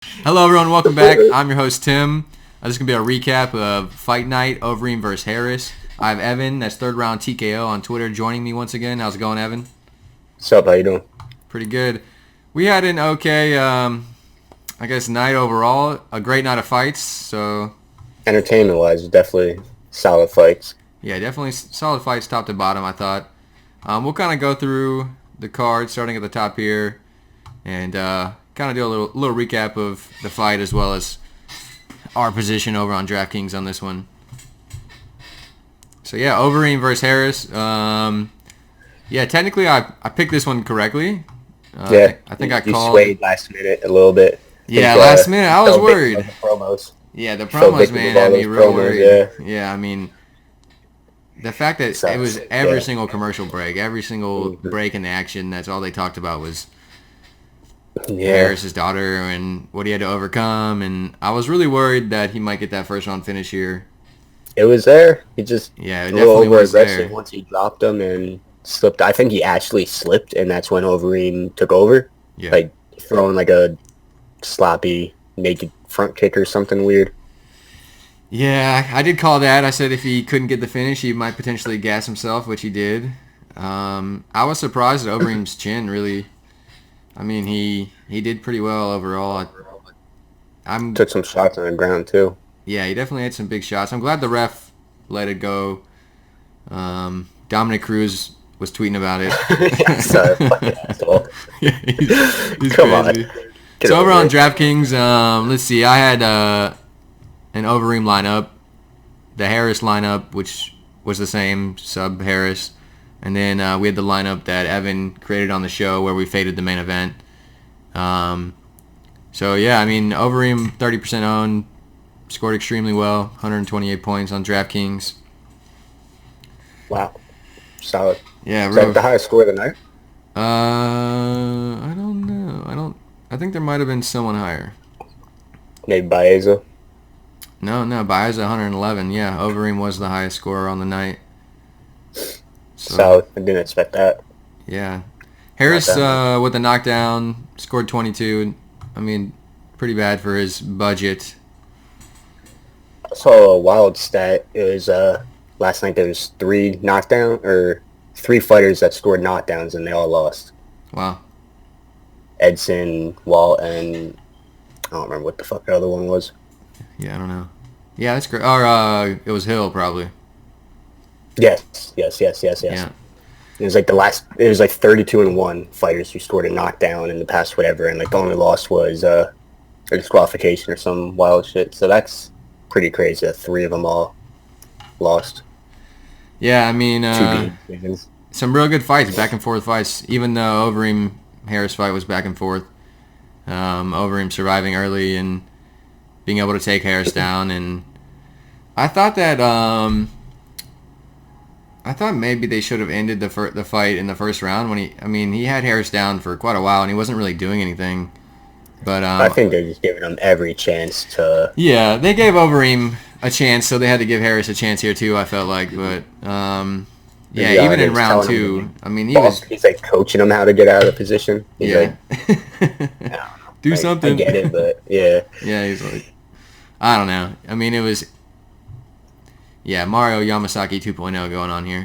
Hello, everyone. Welcome back. I'm your host, Tim. This is going to be a recap of Fight Night, Overeem versus Harris. I have Evan, that's third round TKO on Twitter, joining me once again. How's it going, Evan? What's up? How you doing? Pretty good. We had an okay, night overall. A great night of fights. So, Entertainment-wise, definitely solid fights. yeah, definitely solid fights top to bottom, I thought. We'll kind of go through the card, starting at the top here, and kind of do a little recap of the fight as well as our position over on Draftkings on this one. So yeah, Overeem versus Harris. Technically I picked this one correctly. I think I called. You swayed last minute a little bit. Yeah, last minute I was worried. The promos. Yeah, the promos, man, had me real worried. Yeah, I mean, the fact that it was every single commercial break, every single break in the action, that's all they talked about was Harris's daughter and what he had to overcome, and I was really worried that he might get that first round finish here. It was there. He just it a little definitely was over-aggressive there. once he dropped him and slipped. I think he actually slipped, and that's when Overeem took over. Yeah. Like throwing like a sloppy naked front kick or something weird. Yeah, I did call that. I said if he couldn't get the finish, he might potentially gas himself, which he did. I was surprised at Overeem's chin, really. I mean, he did pretty well overall. Took some shots on the ground too. Yeah, he definitely had some big shots. I'm glad the ref let it go. Dominic Cruz was tweeting about it. Sorry, fucking asshole. Yeah, he's Come crazy. on. So over on DraftKings, let's see. I had an Overeem lineup, the Harris lineup, which was the same, sub Harris. And then we had the lineup that Evan created on the show where we faded the main event. So, yeah, I mean, Overeem, 30% owned, scored extremely well, 128 points on DraftKings. Wow. Solid. Yeah, Is that the highest score of the night? I don't know. I think there might have been someone higher. Maybe Baeza. No, Baeza 111. Yeah, Overeem was the highest scorer on the night. So I didn't expect that. Yeah. Harris with the knockdown scored 22. I mean, pretty bad for his budget. I saw a wild stat. It was last night there was three fighters that scored knockdowns and they all lost. Wow. Edson, Walt, and I don't remember what the fuck the other one was. Yeah, I don't know. Yeah, that's great. Or it was Hill probably. Yes. Yeah. It was like it was like 32-1 fighters who scored a knockdown in the past whatever, and like the only loss was a disqualification or some wild shit. So that's pretty crazy that three of them all lost. Yeah, I mean, Two decisions. some real good fights, back and forth fights. Even though Overeem Harris fight was back and forth, Overeem surviving early and being able to take Harris down, and I thought that maybe they should have ended the fight in the first round when he had Harris down for quite a while and he wasn't really doing anything. But I think they're just giving him every chance to. Yeah, they gave Overeem a chance, so they had to give Harris a chance here too. I felt like, but even in round two, I mean, he's like coaching him how to get out of the position. He's like, do something. I get it, but yeah. Yeah, he's like, I don't know. I mean, it was. Yeah, Mario Yamasaki 2.0 going on here.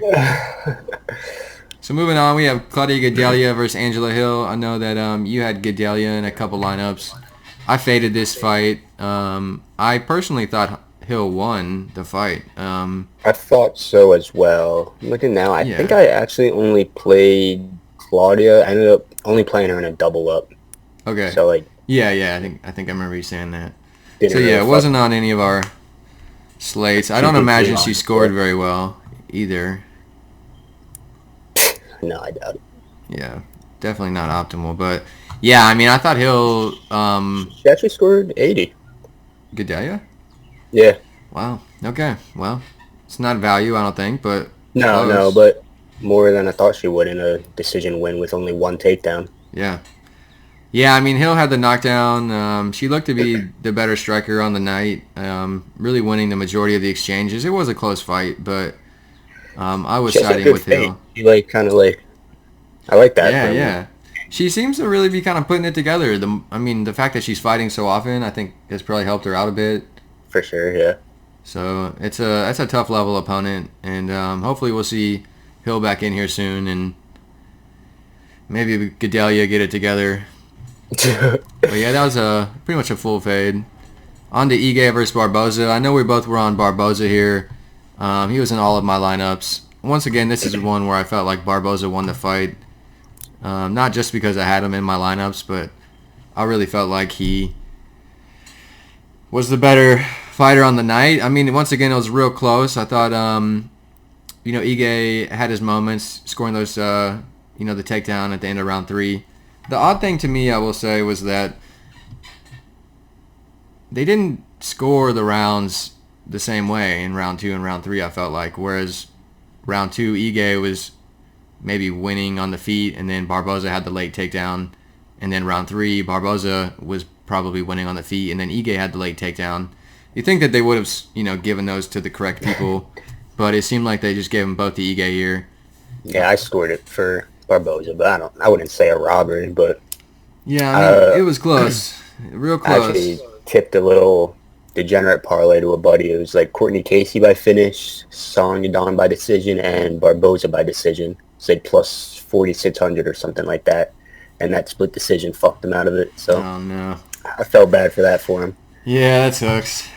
So moving on, we have Claudia Gadelha versus Angela Hill. I know that you had Gadelha in a couple lineups. I faded this fight. I personally thought Hill won the fight. I thought so as well. Looking now, I think I actually only played Claudia. I ended up only playing her in a double up. Okay. So like. Yeah. I think I remember you saying that. So yeah, it wasn't on any of our slates. I don't imagine she scored very well either. No, I doubt it. Yeah, definitely not optimal. But yeah, I mean, I thought Hill. She actually scored 80. Gadelha? Yeah. Wow. Okay. Well, it's not value, I don't think, but no, but more than I thought she would in a decision win with only one takedown. Yeah. Yeah, I mean, Hill had the knockdown. She looked to be the better striker on the night, really winning the majority of the exchanges. It was a close fight, but I was siding with Hill. She I like that. Yeah. She seems to really be kind of putting it together. The fact that she's fighting so often, I think, has probably helped her out a bit. For sure, yeah. So that's a tough level opponent, and hopefully we'll see Hill back in here soon, and maybe Gadelha get it together. But yeah, that was pretty much a full fade. On to Ige versus Barboza. I know we both were on Barboza here. He was in all of my lineups. Once again, this is one where I felt like Barboza won the fight. Not just because I had him in my lineups, but I really felt like he was the better fighter on the night. I mean, once again, it was real close. I thought, Ige had his moments, scoring those, the takedown at the end of round 3. The odd thing to me, I will say, was that they didn't score the rounds the same way in round 2 and round 3, I felt like. Whereas round 2, Ige was maybe winning on the feet, and then Barboza had the late takedown. And then round 3, Barboza was probably winning on the feet, and then Ige had the late takedown. You think that they would have, given those to the correct people, but it seemed like they just gave them both to Ige here. Yeah, I scored it for Barboza, but I wouldn't say a robbery, but yeah, I mean, it was close, real close. I actually tipped a little degenerate parlay to a buddy. It was like Cortney Casey by finish, Song Yadong by decision, and Barboza by decision. It's like plus 4,600 or something like that, and that split decision fucked him out of it. So oh no, I felt bad for that for him. Yeah, that sucks.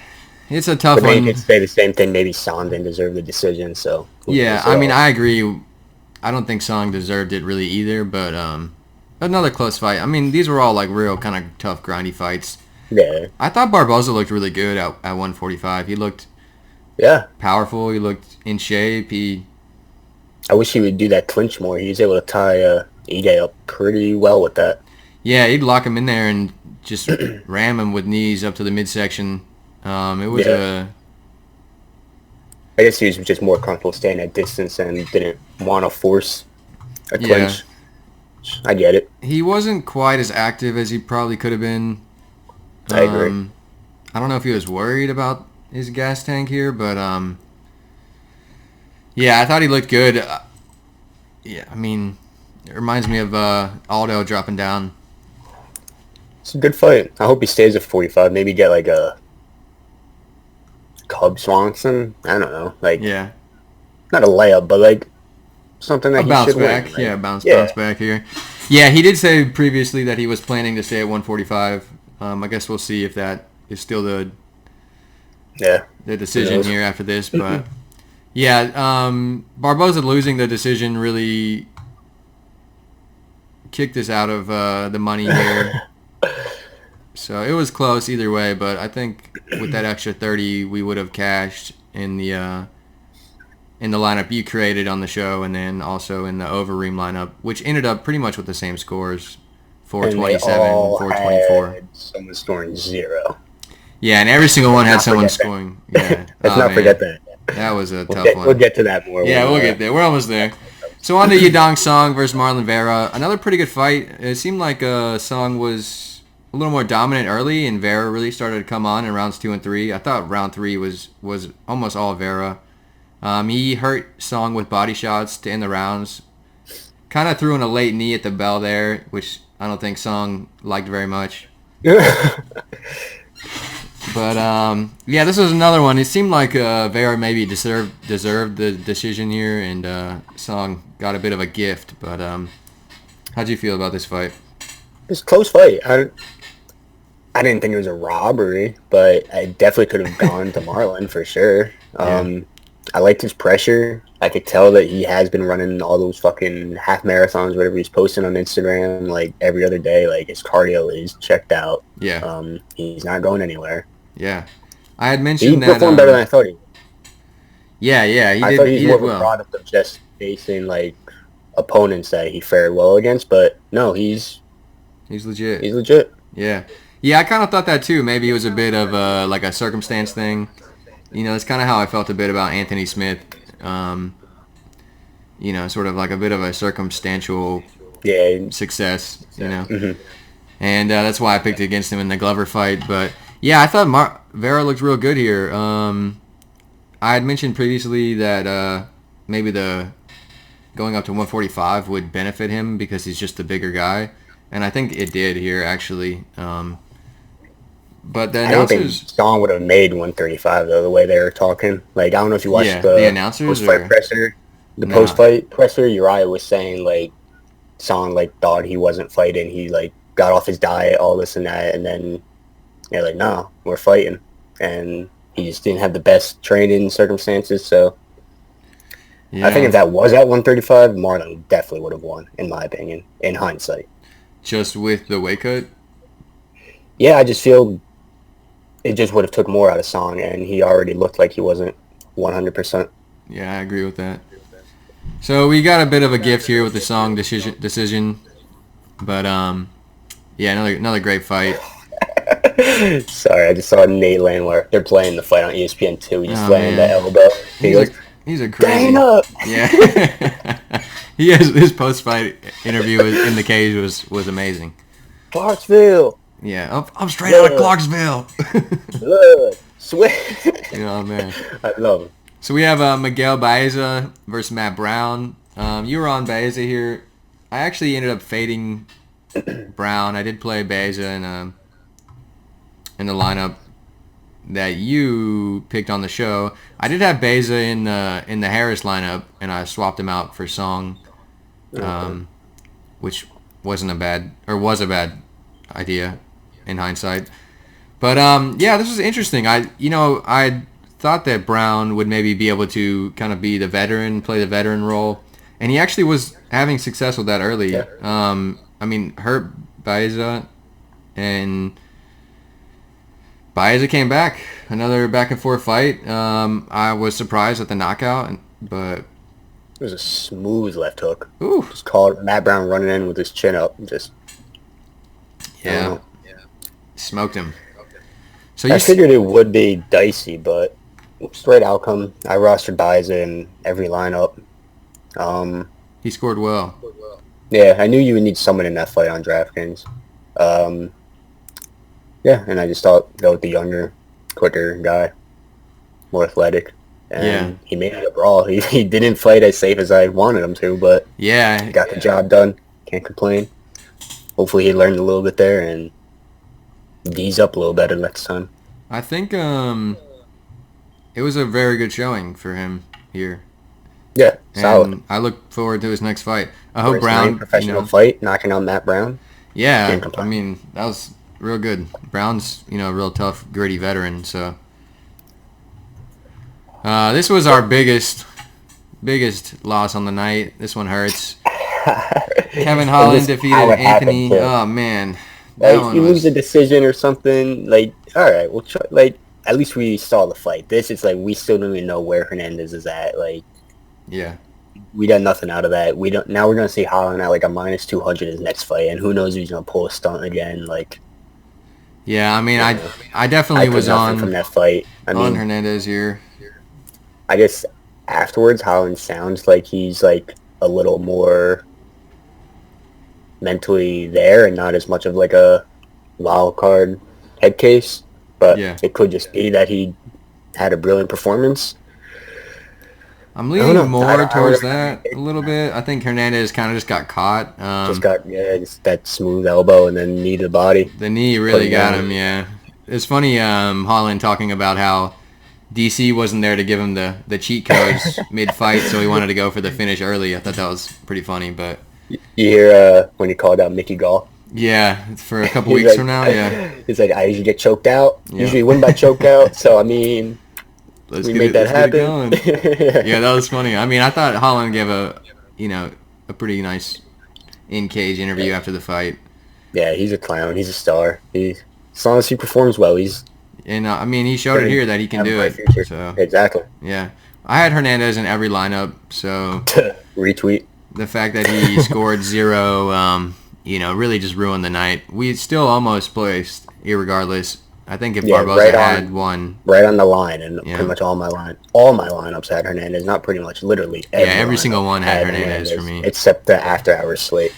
It's a tough but one. But you could say the same thing. Maybe Song didn't deserve the decision. So yeah, I mean, I agree. I don't think Song deserved it really either, but another close fight. I mean, these were all like real kind of tough, grindy fights. Yeah. I thought Barboza looked really good at 145. He looked powerful. He looked in shape. I wish he would do that clinch more. He was able to tie Ige up pretty well with that. Yeah, he'd lock him in there and just ram him with knees up to the midsection. It was I guess he was just more comfortable staying at distance and didn't want to force a clinch. I get it. He wasn't quite as active as he probably could have been. I agree. I don't know if he was worried about his gas tank here, but I thought he looked good. I mean, it reminds me of Aldo dropping down. It's a good fight. I hope he stays at 45. Maybe get like a Cub Swanson. I don't know. Not a layup, but like something that he should back. win. Like, bounce back here. Yeah, he did say previously that he was planning to stay at 145. I guess we'll see if that is still the decision here after this. But Barboza losing the decision really kicked us out of the money here. So it was close either way, but I think with that extra 30, we would have cashed in the lineup you created on the show, and then also in the Overeem lineup, which ended up pretty much with the same scores, 427, 424. Someone scoring 0. Yeah, and every single one had someone scoring. Yeah, let's not forget that. That was a tough one. We'll get to that more. Yeah, we'll get there. We're almost there. So on to Yadong Song versus Marlon Vera. Another pretty good fight. It seemed like Song was a little more dominant early, and Vera really started to come on in rounds 2 and 3. I thought round 3 was almost all Vera. He hurt Song with body shots to end the rounds. Kind of threw in a late knee at the bell there, which I don't think Song liked very much. But this was another one. It seemed like Vera maybe deserved the decision here, and Song got a bit of a gift. But how'd you feel about this fight? It was a close fight. I didn't think it was a robbery, but I definitely could have gone to Marlon for sure. I liked his pressure. I could tell that he has been running all those fucking half marathons, whatever he's posting on Instagram, like every other day. Like his cardio is checked out. Yeah. He's not going anywhere. Yeah. I had mentioned that. He performed better than I thought he would. Yeah, he did. I thought he's more of well. a product of just facing like opponents that he fared well against, but no, he's legit. He's legit. Yeah. Yeah, I kind of thought that too. Maybe it was a bit of like a circumstance thing. That's kind of how I felt a bit about Anthony Smith. Sort of like a bit of a circumstantial success, Mm-hmm. And that's why I picked against him in the Glover fight. But, yeah, I thought Vera looked real good here. I had mentioned previously that maybe the going up to 145 would benefit him because he's just the bigger guy. and I think it did here actually. But the I don't think announcers, Song would have made 135 though. The way they were talking, like I don't know if you watched the announcers post-fight or presser. The no? post-fight presser, Uriah was saying like Song like thought he wasn't fighting. He like got off his diet, all this and that, and then they're like, "No, we're fighting," and he just didn't have the best training circumstances. So I think if that was at 135, Marlon definitely would have won, in my opinion, in hindsight. Just with the weight cut. Yeah, I just feel it just would have took more out of Song, and he already looked like he wasn't 100%. Yeah, I agree with that. So we got a bit of a gift here with the Song decision, but yeah, another great fight. Sorry, I just saw Nate Landwehr. They're playing the fight on ESPN 2. He just landed the elbow. He's a crazy. Dana! Yeah. His post-fight interview in the cage was amazing. Clarksville. Yeah, I'm straight out of Clarksville. Blood, sweat. Oh man, I love him. So we have Miguel Baeza versus Matt Brown. You were on Baeza here. I actually ended up fading Brown. I did play Baeza in the lineup that you picked on the show. I did have Baeza in the Harris lineup, and I swapped him out for Song, which was a bad idea in hindsight. But yeah, this was interesting. I thought that Brown would maybe be able to kind of be the veteran, play the veteran role, and he actually was having success with that early. Yeah. I mean, hurt Baeza, and Baeza came back. Another back and forth fight. I was surprised at the knockout, but it was a smooth left hook. Ooh. Just called Matt Brown running in with his chin up. Just smoked him. So I figured it would be dicey, but straight outcome. I rostered Baeza in every lineup. He scored well. Yeah, I knew you would need someone in that fight on DraftKings. Yeah, and I just thought go with the younger, quicker guy, more athletic. And he made it a brawl. He didn't fight as safe as I wanted him to, but he got the job done. Can't complain. Hopefully he learned a little bit there and D's up a little better next time. I think it was a very good showing for him here. Yeah, solid. And I look forward to his next fight. I hope Brown professional fight, knocking out Matt Brown. Yeah, I mean that was real good. Brown's a real tough, gritty veteran. So this was our biggest loss on the night. This one hurts. Kevin Holland defeated Anthony. Oh man. Like, you lose a decision or something, like, all right, we'll try, like, at least we saw the fight. This is like, we still don't even know where Hernandez is at, like, yeah, we got nothing out of that. Now we're going to see Holland at, like, a minus 200 his next fight, and who knows if he's going to pull a stunt again, like. Yeah, I mean, I definitely was on from that fight. on Hernandez here. I guess afterwards, Holland sounds like he's, like, a little more mentally there and not as much of like a wild card head case, but it could just be that he had a brilliant performance. I'm leaning more towards that a little bit. I think Hernandez kind of just got caught. Just that smooth elbow and then knee to the body. The knee really got him. Yeah, it's funny. Holland talking about how DC wasn't there to give him the cheat codes mid fight, so he wanted to go for the finish early. I thought that was pretty funny, but. You hear when he called out Mickey Gall? Yeah, for a couple weeks from now, yeah. He's like, I usually get choked out. Yeah. Usually win by chokeout, so, I mean, we made that happen. Yeah, that was funny. I mean, I thought Holland gave a pretty nice in-cage interview after the fight. Yeah, he's a clown. He's a star. As long as he performs well, he's... And, I mean, he showed it here that he can do it. Future. So exactly. Yeah. I had Hernandez in every lineup, so... Retweet. The fact that he scored 0, really just ruined the night. We still almost placed, irregardless. I think if Barboza had won... Right on the line, and pretty much all my lineups had Hernandez. Not pretty much, literally. Every single one had Hernandez for me. Except the after-hours slate.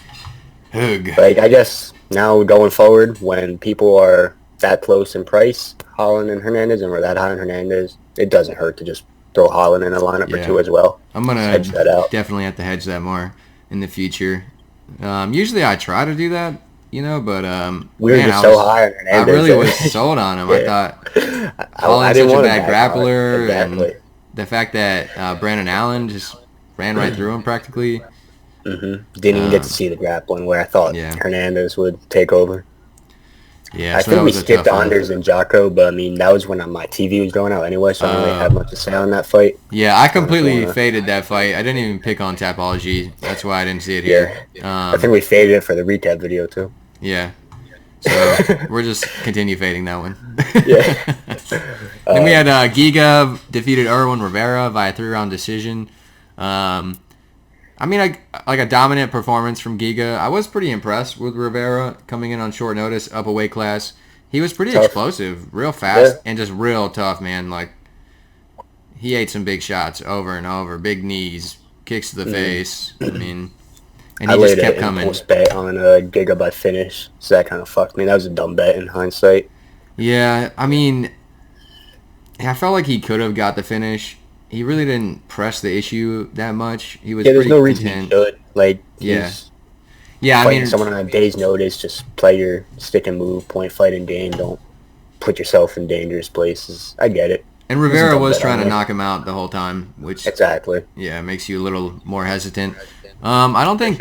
Ugh. Like, I guess now going forward, when people are that close in price, Holland and Hernandez, and we're that high on Hernandez, it doesn't hurt to just throw Holland in a lineup or two as well. I'm going to definitely have to hedge that more in the future. Usually I try to do that, but we were man, just so high on Hernandez. I really was sold on him. I thought Holland's such a bad grappler, exactly. and the fact that Brandon Allen just ran right through him practically. Didn't even get to see the grappling where I thought Hernandez would take over. Yeah, I think we skipped the unders in Jotko, but I mean that was when my TV was going out anyway, so I don't really have much to say on that fight. Yeah, I completely faded that fight. I didn't even pick on Tapology. That's why I didn't see it here. I think we faded it for the recap video too. Yeah. So we're just continue fading that one. Yeah. Then we had Giga defeated Irwin Rivera via 3-round decision. I mean, like a dominant performance from Giga. I was pretty impressed with Rivera coming in on short notice, up a weight class. He was pretty explosive, real fast, and just real tough, man. Like, he ate some big shots over and over, big knees, kicks to the face. I mean, and he just kept coming. I laid bet on Giga by finish, so that kind of fucked me. That was a dumb bet in hindsight. Yeah, I mean, I felt like he could have got the finish. He really didn't press the issue that much. He was there's no reason he should. Like, yeah, I mean, someone on a day's notice, just play your stick and move, point fighting game. Don't put yourself in dangerous places. I get it. And Rivera was trying to knock him out the whole time, which exactly, makes you a little more hesitant. I don't think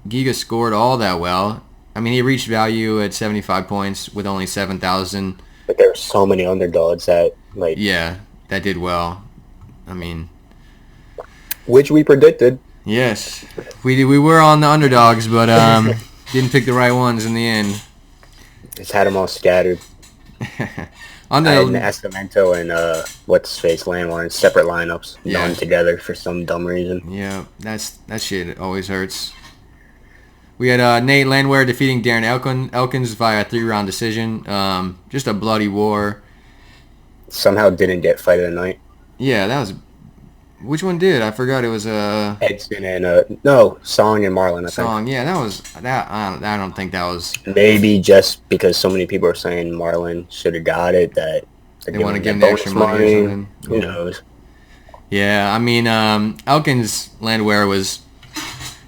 Giga scored all that well. I mean, he reached value at 75 points with only 7,000. But there were so many underdogs that that did well. I mean, which we predicted. Yes, we were on the underdogs, but didn't pick the right ones in the end. Just had them all scattered. On the Escamento and what's his face Landwehr in separate lineups, known together for some dumb reason. Yeah, that shit always hurts. We had Nate Landwehr defeating Darren Elkins via 3-round decision. Just a bloody war. Somehow didn't get fight of the night. Yeah, that was... Which one did? I forgot it was... Edson and... Song and Marlon, I think. Song, yeah, that was... I don't think that was... Maybe just because so many people are saying Marlon should have got it, that... They want to give him the extra money or something. Who knows? Yeah, I mean, Elkins Landwehr was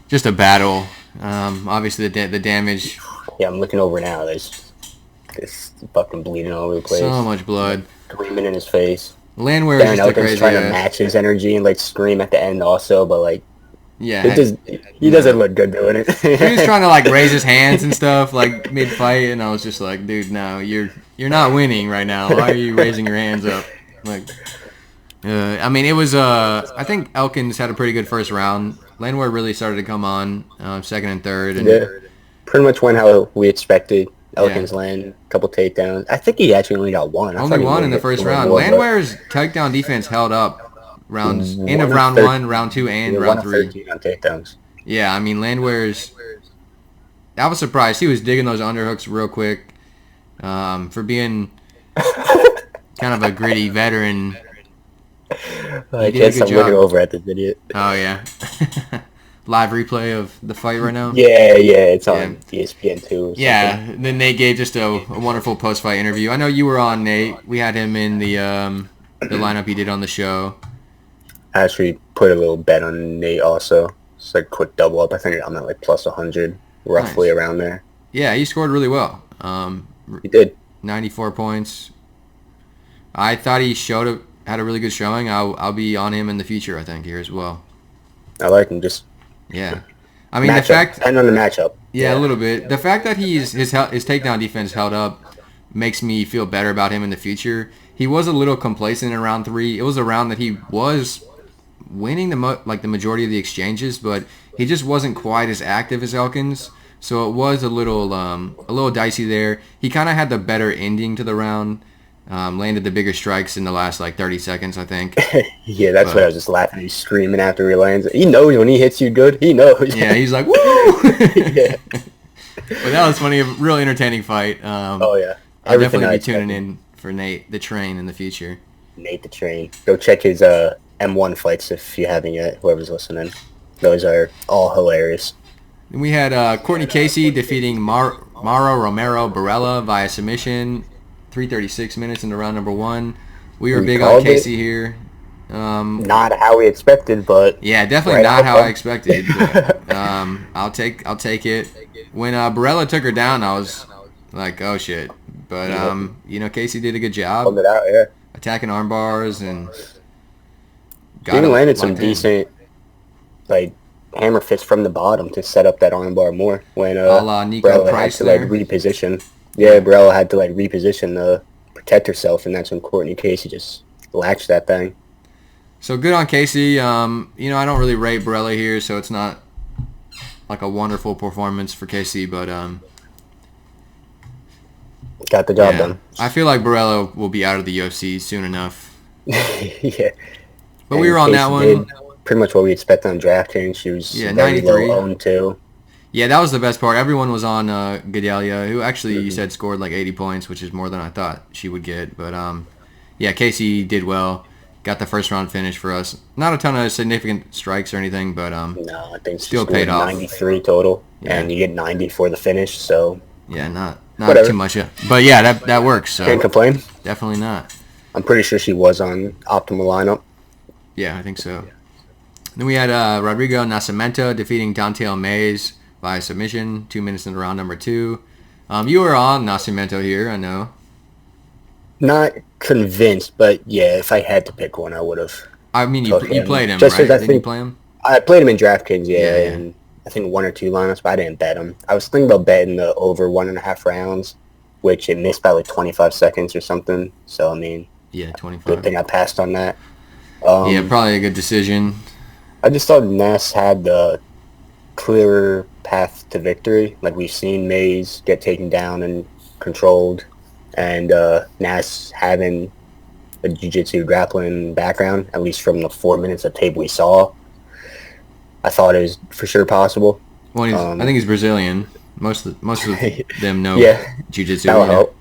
just a battle. Obviously, the damage... Yeah, I'm looking over now. There's fucking bleeding all over the place. So much blood. Screaming in his face. Landwehr is just a crazy trying to match his energy and scream at the end also, but he doesn't look good doing it. He was trying to raise his hands and stuff mid fight, and I was just like, dude, no, you're not winning right now. Why are you raising your hands up? I mean, it was I think Elkins had a pretty good first round. Landwehr really started to come on second and third, and pretty much went how we expected. Elkins land a couple takedowns. I think he actually only got one. Only one in the first round. Landwehr's takedown defense held up end of round 1, round 2, and round 3. 13 on takedowns. Yeah, I mean, Landwehr's... I was surprised. He was digging those underhooks real quick. For being kind of a gritty veteran. I guess I'm looking over at this idiot. Oh, yeah. Live replay of the fight right now? Yeah, it's on ESPN 2. Yeah, then Nate gave just a wonderful post-fight interview. I know you were on, Nate. We had him in the lineup he did on the show. I actually put a little bet on Nate also. It's a quick double up. I think I'm at plus 100, roughly around there. Yeah, he scored really well. He did. 94 points. I thought he had a really good showing. I'll be on him in the future, I think, here as well. I like him just... Yeah, I mean the fact and on the matchup. Yeah, a little bit. The fact that his takedown defense held up makes me feel better about him in the future. He was a little complacent in round 3. It was a round that he was winning the majority of the exchanges, but he just wasn't quite as active as Elkins. So it was a little dicey there. He kind of had the better ending to the round. Landed the bigger strikes in the last 30 seconds, I think. Yeah, that's what I was just laughing. He's screaming after he lands. He knows when he hits you good. He knows. Yeah, he's like, woo! Yeah. But that was funny. A real entertaining fight. Oh, yeah. I'll definitely be tuning in for Nate the Train in the future. Nate the Train. Go check his M1 fights if you haven't yet, whoever's listening. Those are all hilarious. Then we had Cortney Casey defeating Romero Borella via submission. 3:36 minutes into round number 1. We were big on Casey here. Not how we expected, but yeah, definitely not how I expected. But, I'll take it. When Borella took her down, I was like, oh shit. But Casey did a good job pulled it out. Yeah, attacking arm bars and she even landed some decent like hammer fists from the bottom to set up that arm bar more when Nico Price had to reposition. Yeah, Borella had to reposition to protect herself, and that's when Cortney Casey just latched that thing. So good on Casey. I don't really rate Borella here, so it's not like a wonderful performance for Casey, but got the job done. I feel like Borella will be out of the UFC soon enough. Yeah. But we were on that one. Pretty much what we expected on Draftkings. She was 93. 0-2. Yeah, that was the best part. Everyone was on Gadelha, who actually you said scored like 80 points, which is more than I thought she would get. But Casey did well. Got the first round finish for us. Not a ton of significant strikes or anything, but no, I think still paid off. 93 total, and you get 90 for the finish. So yeah, not too much. But yeah, that works. So can't complain. Definitely not. I'm pretty sure she was on optimal lineup. Yeah, I think so. Then we had Rodrigo Nascimento defeating Dontale Mays via submission, 2 minutes into round number 2. You were on Nascimento here, I know. Not convinced, but yeah, if I had to pick one, I would have. I mean, you played him, just right? Didn't you play him? I played him in DraftKings, and I think 1 or 2 lineups, but I didn't bet him. I was thinking about betting the over 1.5 rounds, which it missed by like 25 seconds or something. So, I mean, 25. Good thing I passed on that. Probably a good decision. I just thought Nass had the clearer path to victory. Like, we've seen Mays get taken down and controlled, and Nass having a jiu-jitsu grappling background, at least from the 4 minutes of tape we saw. I thought it was for sure possible. Well, I think he's Brazilian. Most of them know jiu-jitsu. That'll help.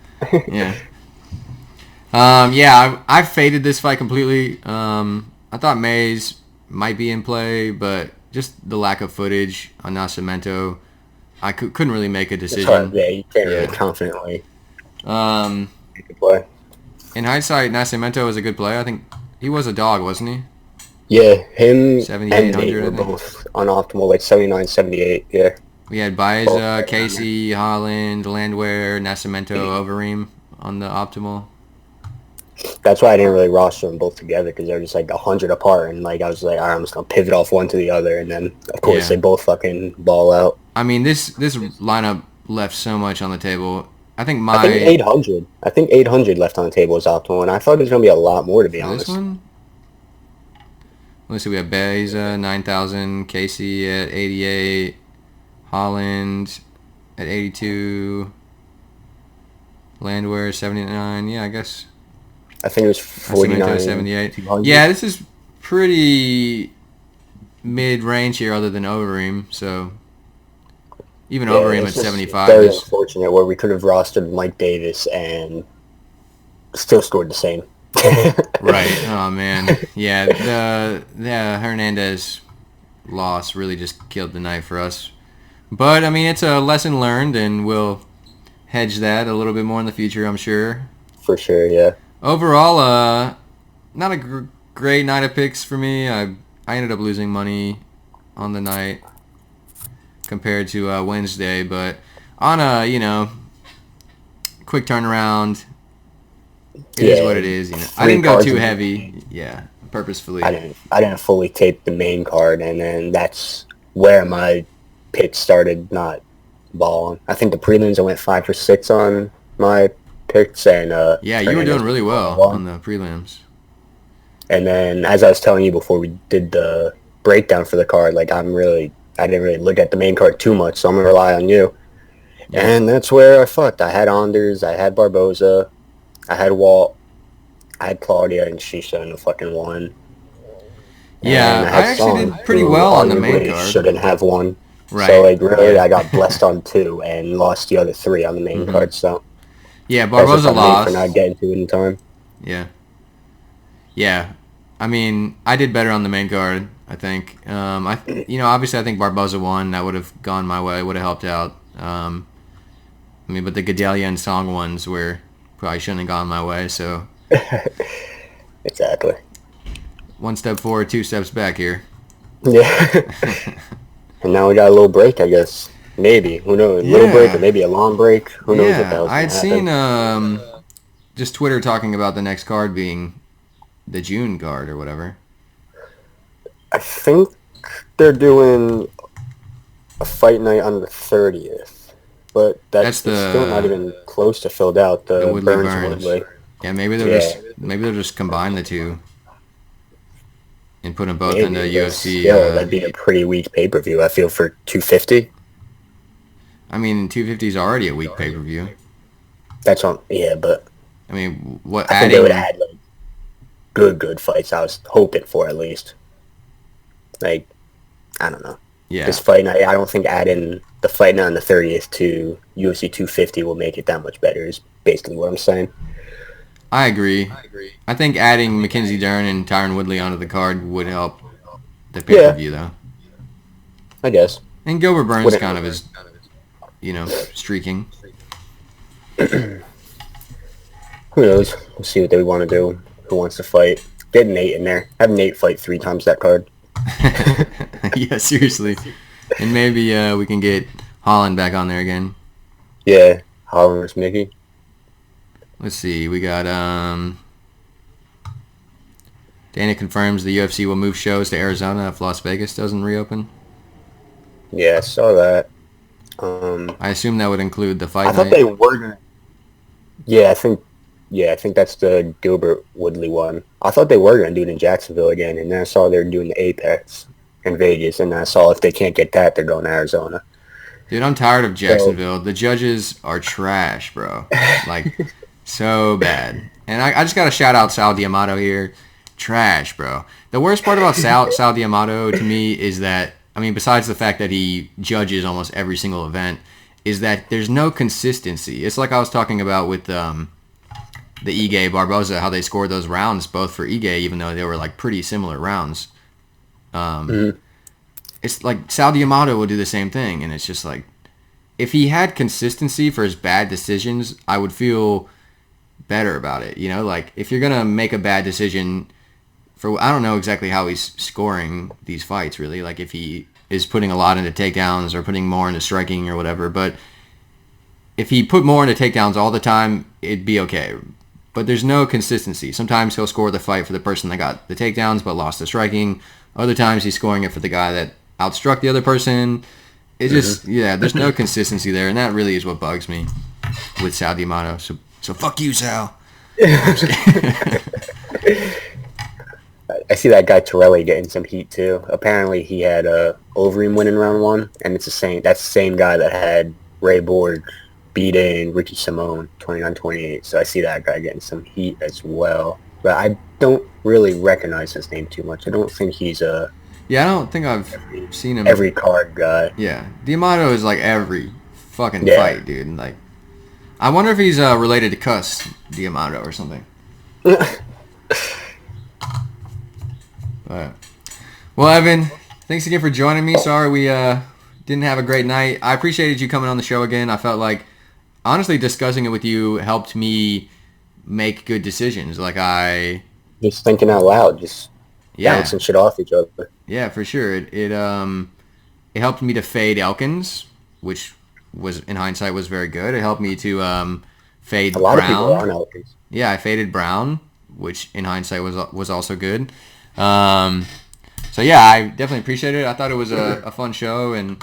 I faded this fight completely. I thought Mays might be in play, but just the lack of footage on Nascimento, I couldn't really make a decision. You can't really confidently make a play. In hindsight, Nascimento was a good play. I think he was a dog, wasn't he? Yeah, him 7800 were both on optimal, like 79, 78, yeah. We had Baeza, Casey, Holland, Landwehr, Nascimento, Overeem on the optimal. That's why I didn't really roster them both together, because they're just like 100 apart, and like I was like, all right, I'm just gonna pivot off one to the other, and then of course they both fucking ball out. I mean, this lineup left so much on the table. I think 800. I think 800 left on the table is optimal, and I thought it was gonna be a lot more, to be honest. This one. Let's see. We have Baeza 9,000, Casey at 88, Holland at 82, Landwehr 79. Yeah, I guess. I think it was 49. 78. Yeah, this is pretty mid-range here, other than Overeem. So even Overeem at 75. Very unfortunate where we could have rostered Mike Davis and still scored the same. Right. Oh man. Yeah. The Hernandez loss really just killed the night for us. But I mean, it's a lesson learned, and we'll hedge that a little bit more in the future, I'm sure. For sure. Yeah. Overall, not a great night of picks for me. I ended up losing money on the night compared to Wednesday, but on a quick turnaround, it is what it is. I didn't go too heavy. Yeah, purposefully. I didn't fully tape the main card, and then that's where my picks started not balling. I think the prelims I went 5 for 6 on my picks, and you were doing really well on the prelims. And then, as I was telling you before we did the breakdown for the card, like I didn't really look at the main card too much, so I'm gonna rely on you. Yeah. And that's where I fucked. I had Anders, I had Barboza, I had Walt, I had Claudia, and Shisha in the fucking one. Yeah, I actually did pretty well on the main card. Shouldn't have one. Right. So really, I got blessed on 2 and lost the other 3 on the main card. So. Yeah, Barboza lost. For not getting to it in time. Yeah. Yeah. I mean, I did better on the main card, I think. Obviously I think Barboza won. That would have gone my way. Would have helped out. But the Gadelha and Song ones probably shouldn't have gone my way, so. Exactly. one step forward, 2 steps back here. Yeah. And now we got a little break, I guess. Maybe. Who knows? A little break or maybe a long break. Who knows what the hell's going to happen. I'd seen just Twitter talking about the next card being the June card or whatever. I think they're doing a fight night on the 30th. But that's still not even close to filled out. The Burns. Yeah, maybe they'll just combine the two and put them both in the UFC. That'd be a pretty weak pay-per-view, I feel, for 250. I mean, 250 is already a weak pay-per-view. That's on, yeah, but I mean, what? I think they would have had like good fights. I was hoping for at least. Like, I don't know. Yeah. This fight night, I don't think adding the fight night on the 30th to UFC 250 will make it that much better. Is basically what I'm saying. I agree. I think adding Mackenzie Dern and Tyron Woodley onto the card would help the pay-per-view, though. I guess. And Gilbert Burns kind of is, streaking. Who knows? We'll see what they want to do. Who wants to fight? Get Nate in there. Have Nate fight 3 times that card. Yeah, seriously. And maybe we can get Holland back on there again. Yeah, Holland versus Mickey. Let's see. We got Dana confirms the UFC will move shows to Arizona if Las Vegas doesn't reopen. Yeah, I saw that. I assume that would include the fight night. I thought they were gonna. Yeah, I think that's the Gilbert Woodley one. I thought they were gonna do it in Jacksonville again, and then I saw they're doing the Apex in Vegas, and I saw if they can't get that, they're going to Arizona. Dude, I'm tired of Jacksonville. The judges are trash, bro. Like, so bad. And I just got to shout out Sal D'Amato here. Trash, bro. The worst part about Sal D'Amato to me is that, I mean, besides the fact that he judges almost every single event, is that there's no consistency. It's like I was talking about with the Ige Barboza, how they scored those rounds both for Ige, even though they were like pretty similar rounds. It's like Sal D'Amato would do the same thing, and it's just like, if he had consistency for his bad decisions, I would feel better about it. Like if you're gonna make a bad decision for, I don't know exactly how he's scoring these fights really, like if he is putting a lot into takedowns or putting more into striking or whatever, but if he put more into takedowns all the time, it'd be okay. But there's no consistency. Sometimes he'll score the fight for the person that got the takedowns but lost the striking. Other times he's scoring it for the guy that outstruck the other person. It just, there's no consistency there, and that really is what bugs me with Sal D'Amato. So fuck you, Sal. I see that guy Torelli getting some heat too. Apparently he had Overeem winning round 1, and that's the same guy that had Ray Borg beating Ricky Simone 29-28. So I see that guy getting some heat as well. But I don't really recognize his name too much. I don't think he's a... Yeah, I don't think I've seen him. Every card guy. Yeah. D'Amato is like every fucking fight, dude. And like, I wonder if he's related to Cuss D'Amato or something. But, well, Evan, thanks again for joining me. Sorry we didn't have a great night. I appreciated you coming on the show again. I felt like, honestly, discussing it with you helped me make good decisions. Like just thinking out loud, just bouncing shit off each other. Yeah, for sure. It helped me to fade Elkins, which was in hindsight was very good. It helped me to fade Brown. A lot of people are on Elkins. Yeah, I faded Brown, which in hindsight was also good. So yeah, I definitely appreciate it. I thought it was a fun show, and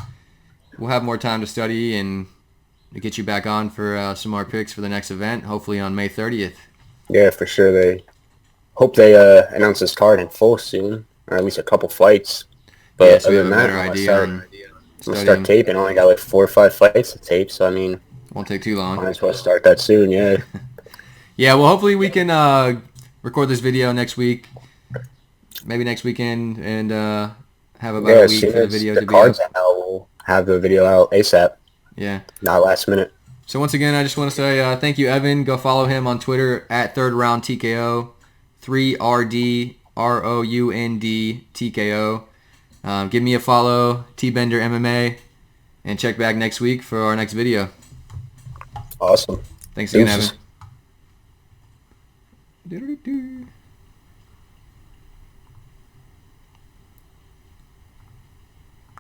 we'll have more time to study and to get you back on for some more picks for the next event, hopefully on May 30th. Yeah, for sure. They hope they announce this card in full soon, or at least a couple fights. But yeah, so we have a better idea. I'm gonna start taping. I only got like 4 or 5 fights to tape, so I mean, won't take too long. Might as well start that soon. Yeah. Yeah. Well, hopefully we can record this video next week, maybe next weekend, and have about a week for the video to be out. We'll have the video out ASAP. Yeah. Not last minute. So once again, I just want to say thank you, Evan. Go follow him on Twitter at Third Round TKO, 3RDROUND TKO. Give me a follow, T-Bender MMA, and check back next week for our next video. Awesome. Thanks again, Evan.